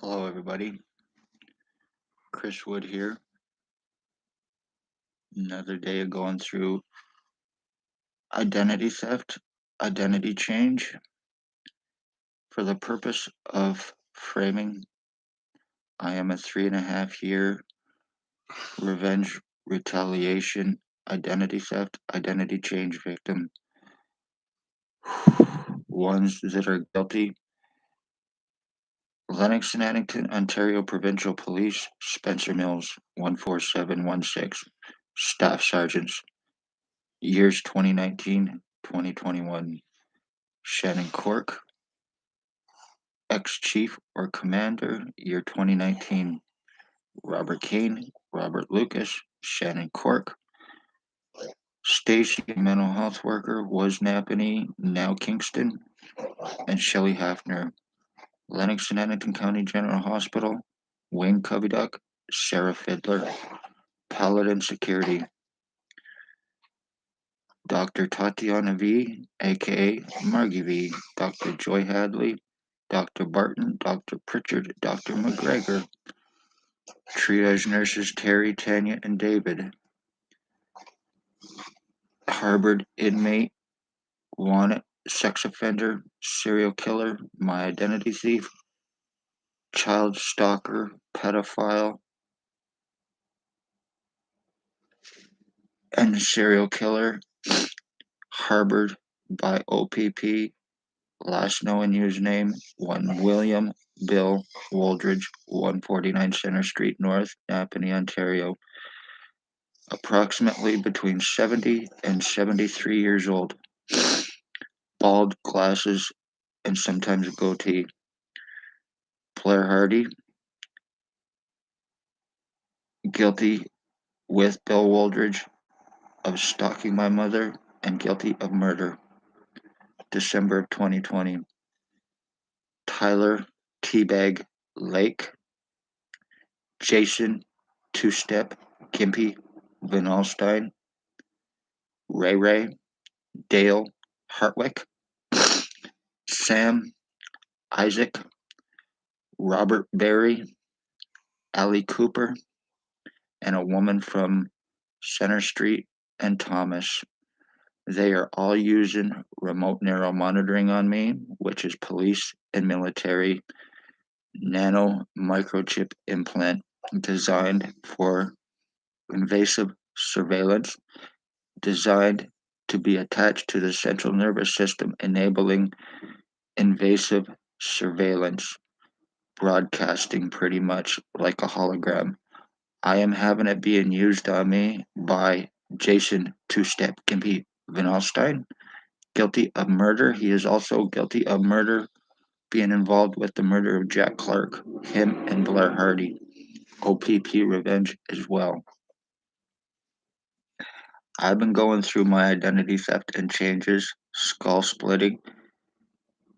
Hello, everybody. Chris Wood here. Another day of going through identity theft, identity change. For the purpose of framing, I am a 3.5 year revenge, retaliation, identity theft, identity change victim. Ones that are guilty: Lennox and Addington, Ontario Provincial Police, Spencer Mills, 14716. Staff Sergeants, years 2019, 2021. Shannon Cork, ex-chief or commander, year 2019. Robert Kane, Robert Lucas, Shannon Cork. Stacy, mental health worker, was Napanee, now Kingston. And Shelley Hafner, Lennox and Addington County General Hospital, Wayne Coveyduck, Sarah Fiddler. Paladin Security, Dr. Tatiana V, aka Margie V, Dr. Joy Hadley, Dr. Barton, Dr. Pritchard, Dr. McGregor. Triage nurses Terry, Tanya, and David. Harbored inmate, wanted sex offender, serial killer, my identity thief, child stalker, pedophile, and serial killer. Harbored by O.P.P, last known username, one William Bill Woldridge, 149 Center Street North, Napanee, Ontario. Approximately between 70 and 73 years old. Bald, glasses, and sometimes a goatee. Blair Hardy, guilty with Bill Woldridge of stalking my mother and guilty of murder. December of 2020. Tyler Teabag Lake, Jason Two-Step Gimpy VANALSTINE, Ray Dale Hartwick, Sam Isaac, Robert Berry, Ali Cooper, and a woman from Center Street and Thomas. They are all using remote neural monitoring on me, which is police and military nano microchip implant designed for invasive surveillance, designed to be attached to the central nervous system, enabling invasive surveillance, broadcasting pretty much like a hologram. I am having it being used on me by Jason Two-Step Gimpy VANALSTINE, guilty of murder. He is also guilty of murder, being involved with the murder of Jack Clark, him and Blair Hardy. O.P.P revenge as well. I've been going through my identity theft and changes, skull splitting,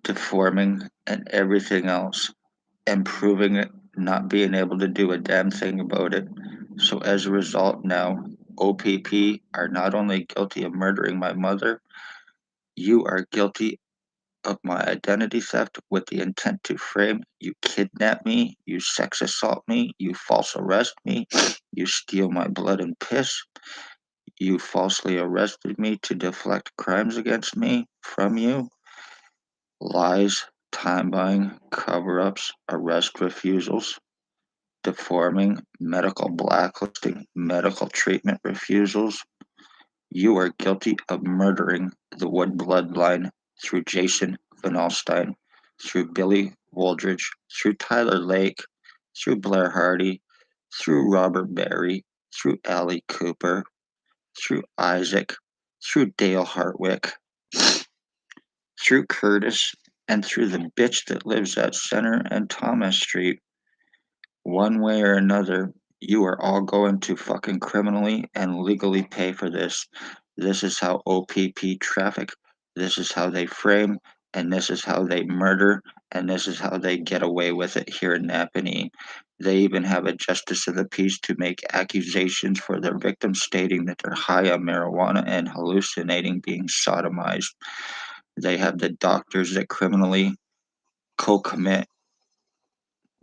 deforming, and everything else, and proving it, not being able to do a damn thing about it. So as a result now, O.P.P are not only guilty of murdering my mother, you are guilty of my identity theft with the intent to frame. You kidnap me, you sex assault me, you false arrest me, you steal my blood and piss, you falsely arrested me to deflect crimes against me from you, lies, time buying, cover ups, arrest refusals, deforming, medical blacklisting, medical treatment refusals. You are guilty of murdering the Wood bloodline through Jason VANALSTINE, through Billy Woldridge, through Tyler Lake, through Blair Hardy, through Robert Berry, through Ali Cooper, through Isaac, through Dale Hartwick, through Curtis, and through the bitch that lives at Center and Thomas Street. One way or another, you are all going to fucking criminally and legally pay for this. This is how O.P.P traffic. This is how they frame, and this is how they murder, and this is how they get away with it here in Napanee. They even have a justice of the peace to make accusations for their victims, stating that they're high on marijuana and hallucinating, being sodomized. They have the doctors that criminally co-commit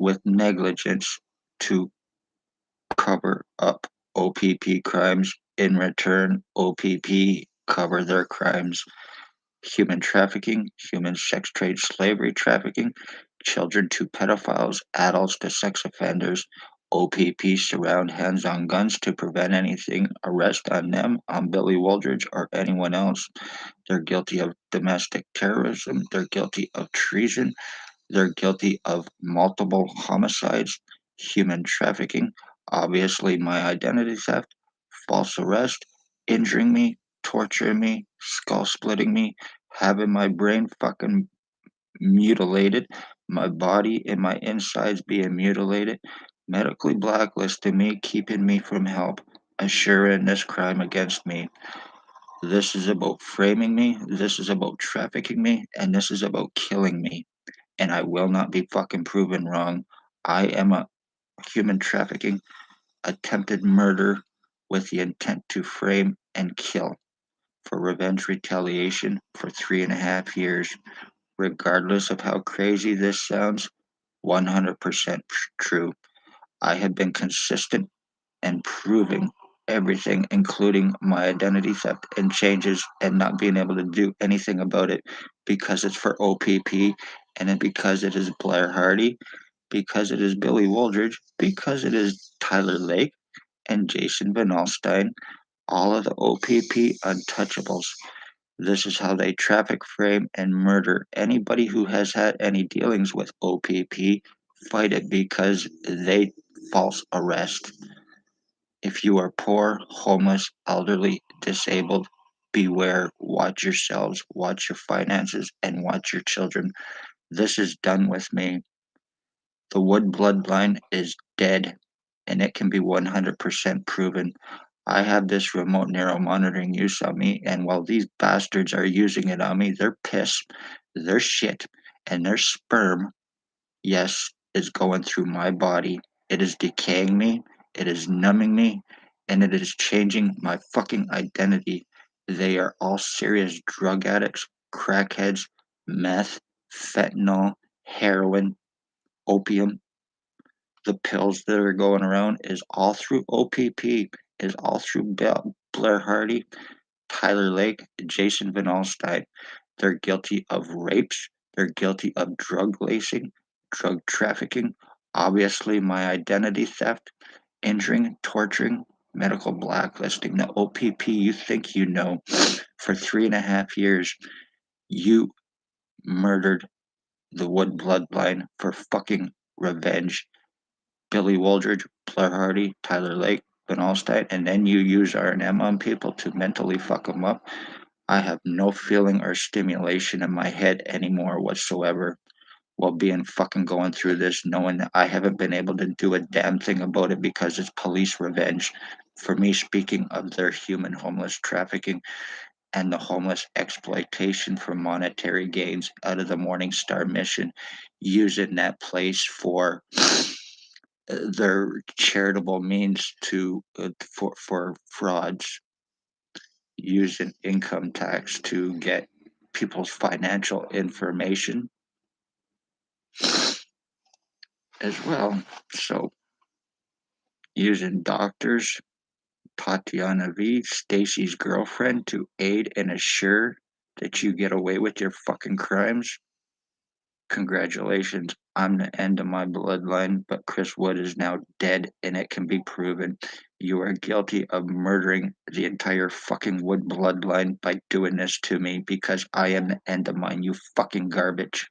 with negligence to cover up O.P.P crimes. In return, O.P.P cover their crimes: human trafficking, human sex trade, slavery trafficking, children to pedophiles, adults to sex offenders. O.P.P surround hands on guns to prevent anything arrest on them, on Billy Wooldridge, or anyone else. They're guilty of domestic terrorism. They're guilty of treason. They're guilty of multiple homicides, human trafficking, obviously my identity theft, false arrest, injuring me, torturing me, skull splitting me, having my brain fucking mutilated, my body and my insides being mutilated, medically blacklisting me, keeping me from help, assuring this crime against me. This is about framing me, this is about trafficking me, and this is about killing me, and I will not be fucking proven wrong. I am a human trafficking, attempted murder with the intent to frame and kill for revenge retaliation for 3.5 years. Regardless of how crazy this sounds, 100% true. I have been consistent and proving everything, including my identity theft and changes, and not being able to do anything about it because it's for O.P.P, and then because it is Blair Hardy, because it is Billy Wooldridge, because it is Tyler Lake and Jason VANALSTINE, all of the O.P.P untouchables. This is how they traffic, frame, and murder anybody who has had any dealings with O.P.P. Fight it because they false arrest. If you are poor, homeless, elderly, disabled, beware, watch yourselves, watch your finances, and watch your children. This is done with me. The Wood bloodline is dead, and it can be 100% proven. I have this remote neural monitoring use on me, and while these bastards are using it on me, their piss, their shit, and their sperm, yes, is going through my body. It is decaying me, it is numbing me, and it is changing my fucking identity. They are all serious drug addicts, crackheads, meth, fentanyl, heroin, opium. The pills that are going around is all through O.P.P, is all through Blair Hardy, Tyler Lake, Jason VANALSTINE. They're guilty of rapes. They're guilty of drug lacing, drug trafficking, obviously my identity theft, injuring, torturing, medical blacklisting. The O.P.P you think you know. For 3.5 years, you murdered the Wood bloodline for fucking revenge. Billy Wooldridge, Blair Hardy, Tyler Lake, VANALSTINE, and then you use R&M on people to mentally fuck them up. I have no feeling or stimulation in my head anymore whatsoever while being fucking going through this, knowing that I haven't been able to do a damn thing about it because it's police revenge for me speaking of their human homeless trafficking and the homeless exploitation for monetary gains out of the Morning Star mission, using that place for their charitable means to for frauds, using income tax to get people's financial information as well. So, using doctors, Tatiana V, Stacy's girlfriend, to aid and assure that you get away with your fucking crimes. Congratulations, I'm the end of my bloodline, but Chris Wood is now dead and it can be proven. You are guilty of murdering the entire fucking Wood bloodline by doing this to me because I am the end of mine, you fucking garbage.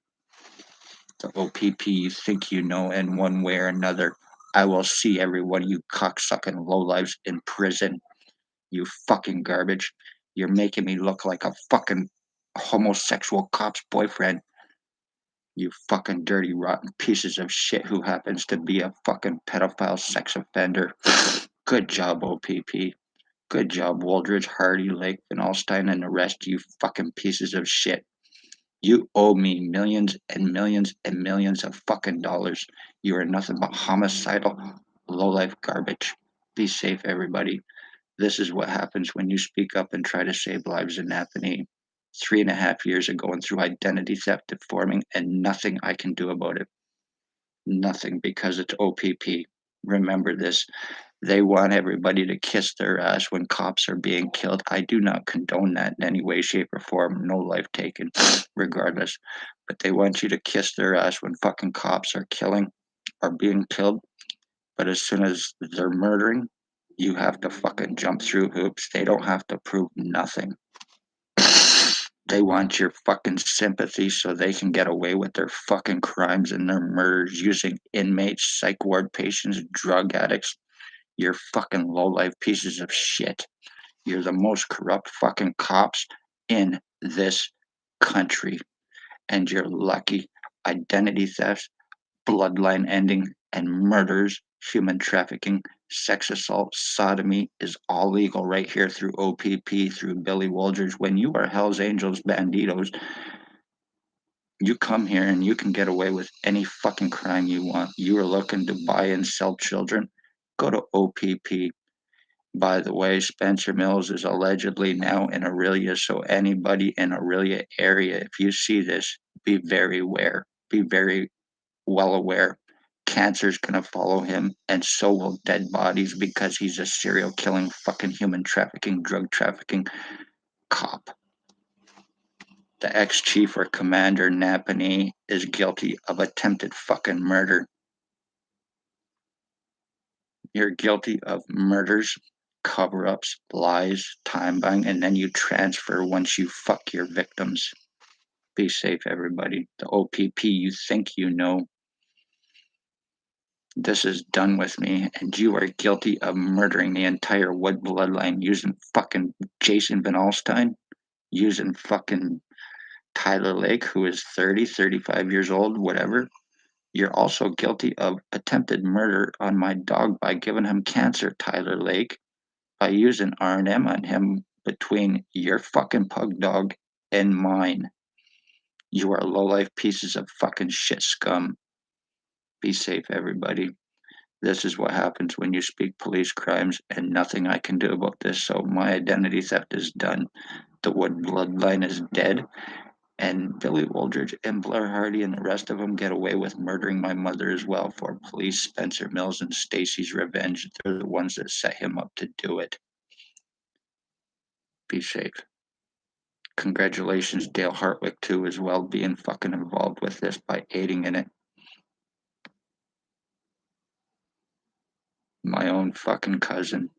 The O.P.P you think you know in one way or another. I will see every one of you cocksucking lowlifes in prison, you fucking garbage. You're making me look like a fucking homosexual cop's boyfriend. You fucking dirty, rotten pieces of shit who happens to be a fucking pedophile sex offender. Good job, O.P.P. Good job, Wooldridge, Hardy, Lake, VANALSTINE, and the rest of you fucking pieces of shit. You owe me millions and millions and millions of fucking dollars. You are nothing but homicidal, low-life garbage. Be safe, everybody. This is what happens when you speak up and try to save lives in Napanee. 3.5 years of going through identity theft, deforming, and nothing I can do about it. Nothing, because it's O.P.P. Remember this. They want everybody to kiss their ass when cops are being killed. I do not condone that in any way, shape, or form. No life taken, regardless. But they want you to kiss their ass when fucking cops are being killed. But as soon as they're murdering, you have to fucking jump through hoops. They don't have to prove nothing. They want your fucking sympathy so they can get away with their fucking crimes and their murders using inmates, psych ward patients, drug addicts. You're fucking low-life pieces of shit. You're the most corrupt fucking cops in this country. And you're lucky. Identity thefts, bloodline ending, and murders, human trafficking, sex assault, sodomy is all legal right here through O.P.P, through Billy Wooldridge. When you are Hell's Angels banditos, you come here and you can get away with any fucking crime you want. You are looking to buy and sell children? Go to O.P.P. By the way, Spencer Mills is allegedly now in Aurelia, so anybody in Aurelia area, if you see this, be very aware. Be very well aware. Cancer's gonna follow him, and so will dead bodies, because he's a serial killing, fucking human trafficking, drug trafficking cop. The ex-chief or commander Napanee is guilty of attempted fucking murder. You're guilty of murders, cover-ups, lies, time buying, and then you transfer once you fuck your victims. Be safe, everybody. The O.P.P you think you know. This is done with me, and you are guilty of murdering the entire Wood bloodline using fucking Jason VANALSTINE, using fucking Tyler Lake, who is 30, 35 years old, whatever. You're also guilty of attempted murder on my dog by giving him cancer, Tyler Lake, by using R&M on him between your fucking pug dog and mine. You are low-life pieces of fucking shit scum. Be safe, everybody. This is what happens when you speak police crimes, and nothing I can do about this. So my identity theft is done. The Wood bloodline is dead, and Billy Wooldridge and Blair Hardy and the rest of them get away with murdering my mother as well for police. Spencer Mills and Stacy's revenge. They're the ones that set him up to do it. Be safe. Congratulations, Dale Hartwick, too, as well, being fucking involved with this by aiding in it. My own fucking cousin.